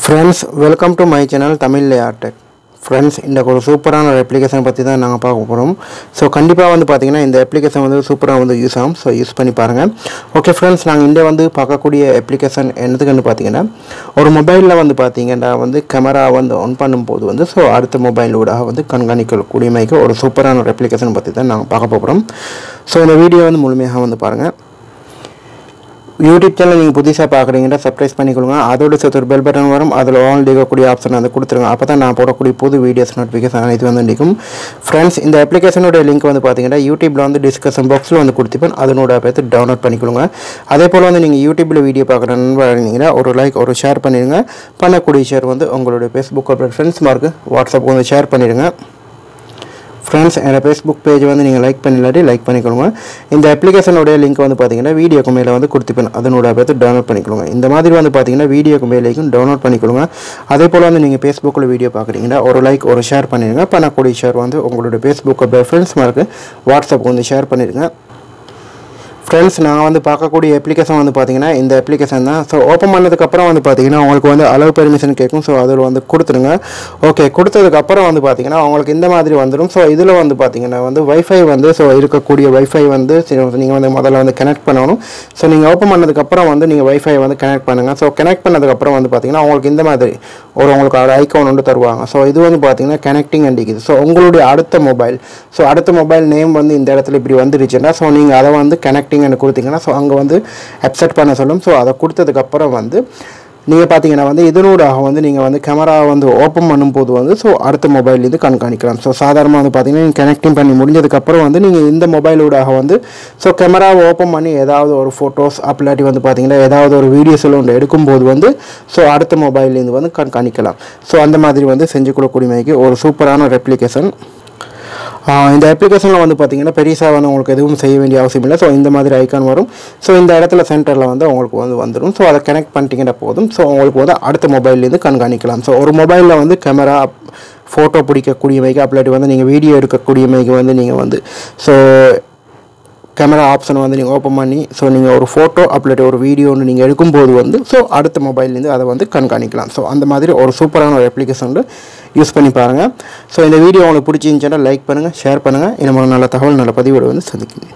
Friends, welcome to my channel Tamil Layout Tech. Friends, இந்த ஒரு சூப்பரான ஒரு அப்ளிகேஷன் பத்தி தான் நாங்க பார்க்க போறோம். சோ கண்டிப்பா வந்து பாத்தீங்கன்னா இந்த அப்ளிகேஷன் வந்து சூப்பரா வந்து யூஸ் ஆகும். சோ யூஸ் பண்ணி பாருங்க. ஓகே फ्रेंड्स, நாங்க இந்த வந்து பார்க்கக்கூடிய அப்ளிகேஷன் என்னதுன்னு பாத்தீங்கன்னா ஒரு மொபைல்ல வந்து பாத்தீங்கன்னா வந்து கேமரா வந்து ஆன் பண்ணும்போது வந்து சோ அடுத்த மொபைலோட வந்து கண்காணிக்கக்கூடிய மாதிரி ஒரு சூப்பரான ஒரு அப்ளிகேஷன் பத்தி தான் நாங்க பார்க்க போறோம். சோ இந்த வீடியோ வந்து முழுமையாக வந்து பாருங்க. YouTube channel நீங்க புதுசா பார்க்கறீங்கன்னா சப்ஸ்கிரைப் பண்ணிக்கோங்க. அதோட சேர்த்து ஒரு பெல் பட்டன் வரும். அதுல ஆல் டிகக்கூடிய ஆப்ஷன் வந்து கொடுத்துருங்க. அப்பதான் நான் போடக்கூடிய புது வீடியோஸ் நோட்டிஃபிகேஷன் இது வந்து நிக்கும். फ्रेंड्स, இந்த அப்ளிகேஷனோட லிங்க் வந்து பாத்தீங்கன்னா YouTubeல வந்து டிஸ்கஷன் பாக்ஸ்ல வந்து கொடுத்திருப்பேன். அதனோட பார்த்து டவுன்லோட் பண்ணிக்கோங்க. அதே போல வந்து நீங்க YouTubeல வீடியோ பார்க்கறீங்கன்னா இருந்தீங்கன்னா ஒரு லைக் ஒரு ஷேர் பண்ணிடுங்க. பண்ணக்கூடிய ஷேர் வந்து உங்களுடைய Facebook ஃப்ரெண்ட்ஸ் மார்க்கு WhatsApp வந்து ஷேர் பண்ணிடுங்க. Friends, and Facebook page வந்து நீங்க லைக் பண்ணிலாட்டி லைக் பண்ணிக்கோங்க. இந்த அப்ளிகேஷனோட லிங்க் வந்து பாத்தீங்கன்னா வீடியோக்கு மேல வந்து கொடுத்திருப்பேன். அதனோட பார்த்து டவுன்லோட் பண்ணிக்கோங்க. இந்த மாதிரி வந்து பாத்தீங்கன்னா வீடியோக்கு மேலேயும் டவுன்லோட் பண்ணிக்கோங்க. அதே போல வந்து நீங்க Facebookல வீடியோ பார்க்கறீங்கன்னா ஒரு லைக் ஒரு ஷேர் பண்ணிடுங்க. பண்ணக்கூடிய ஷேர் வந்து உங்களுடைய Facebook ஃப்ரெண்ட்ஸ் மார்க்கு WhatsApp வந்து ஷேர் பண்ணிடுங்க. फ्रेंड्स, நான் வந்து பார்க்கக்கூடிய அப்ளிகேஷன் வந்து பாத்தீங்கன்னா இந்த அப்ளிகேஷன் தான். சோ ஓபன் பண்ணதுக்கு அப்புறம் வந்து பாத்தீங்கன்னா உங்களுக்கு வந்து அலோவ் பெர்மிஷன் கேக்கும். சோ அதுல வந்து கொடுத்துருங்க. ஓகே, கொடுத்ததுக்கு அப்புறம் வந்து பாத்தீங்கன்னா உங்களுக்கு இந்த மாதிரி வந்துரும். சோ இதுல வந்து பாத்தீங்கன்னா வந்து வைஃபை வந்து சோ இருக்கக்கூடிய வைஃபை வந்து நீங்க வந்து முதல்ல வந்து கனெக்ட் பண்ணனும். சோ நீங்க ஓபன் பண்ணதுக்கு அப்புறம் வந்து நீங்க வைஃபை வந்து கனெக்ட் பண்ணுங்க. சோ கனெக்ட் பண்ணதுக்கு அப்புறம் வந்து பாத்தீங்கன்னா உங்களுக்கு இந்த மாதிரி உங்களுக்கு ஒரு ஐகான் வந்து தருவாங்க. சோ இது வந்து பாத்தீங்கன்னா கனெக்டிங் அண்டிக்குது. சோ உங்களுடைய அடுத்த மொபைல் நேம் வந்து இந்த இடத்துல இப்படி வந்துருச்சுன்னா சோ நீங்க அதை வந்து கனெக்டிங் கொடுத்தீங்கன்னா சோ அங்க வந்து அக்செப்ட் பண்ண சொல்லும். சோ அதை கொடுத்ததுக்கு அப்புறம் வந்து நீங்க பாத்தீங்கன்னா வந்து இதனோட வந்து நீங்க வந்து கேமரா வந்து ஓபன் பண்ணும்போது வந்து சோ அடுத்த மொபைல்ல இருந்து கண்காணிக்கலாம். சோ சாதாரணமா வந்து பாத்தீங்கன்னா நீங்க கனெக்டிங் பண்ணி முடிஞ்சதுக்கு அப்புறம் வந்து நீங்க இந்த மொபைலோட வந்து சோ கேமராவை ஓபன் பண்ணி ஏதாவது ஒரு போட்டோஸ் அப்லாட்டி வந்து பாத்தீங்கன்னா ஏதாவது ஒரு வீடியோஸ் எல்லாம் எடுக்கும்போது வந்து சோ அடுத்த மொபைல்ல இருந்து வந்து கண்காணிக்கலாம். சோ அந்த மாதிரி வந்து செஞ்சு கொடுக்கக்கூடிய மாதிரி ஒரு சூப்பரான ஒரு அப்ளிகேஷன். இந்த அப்ளிகேஷன்ல வந்து பாத்தீங்கன்னா பெரிசா வந்து உங்களுக்கு எதுவும் செய்ய வேண்டிய அவசியம் இல்லை. சோ இந்த மாதிரி ஐகான் வரும். சோ இந்த இடத்துல சென்டர்ல வந்து உங்களுக்கு வந்து வந்துரும். சோ அதை கனெக்ட் பண்ணிட்டீங்கன்னா போதும். சோ உங்களுக்கு வந்து அடுத்த மொபைல்ல இருந்து கண்காணிக்கலாம். சோ ஒரு மொபைல்ல வந்து கேமரா போட்டோ பிடிக்கக்கூடிய மாதிரி அப்லாட்டி வந்து நீங்க வீடியோ எடுக்கக்கூடிய மாதிரி வந்து நீங்க வந்து சோ கேமரா ஆப்ஷன் வந்து நீங்க ஓபன் பண்ணி சோ நீங்க ஒரு போட்டோ அப்லோட் ஒரு வீடியோ ஒன்னு நீங்க எடுக்கும்போது வந்து சோ அடுத்த மொபைல்ல இருந்து அதை வந்து கண்காணிக்கலாம். சோ அந்த மாதிரி ஒரு சூப்பரான ஒரு அப்ளிகேஷன் யூஸ் பண்ணி பாருங்க. சோ இந்த வீடியோ உங்களுக்கு பிடிச்சிருந்துச்சுன்னா லைக் பண்ணுங்க, ஷேர் பண்ணுங்க. இன்னும் நல்ல தகவல் நல்ல பதிவோட வந்து சந்திக்கிறேன்.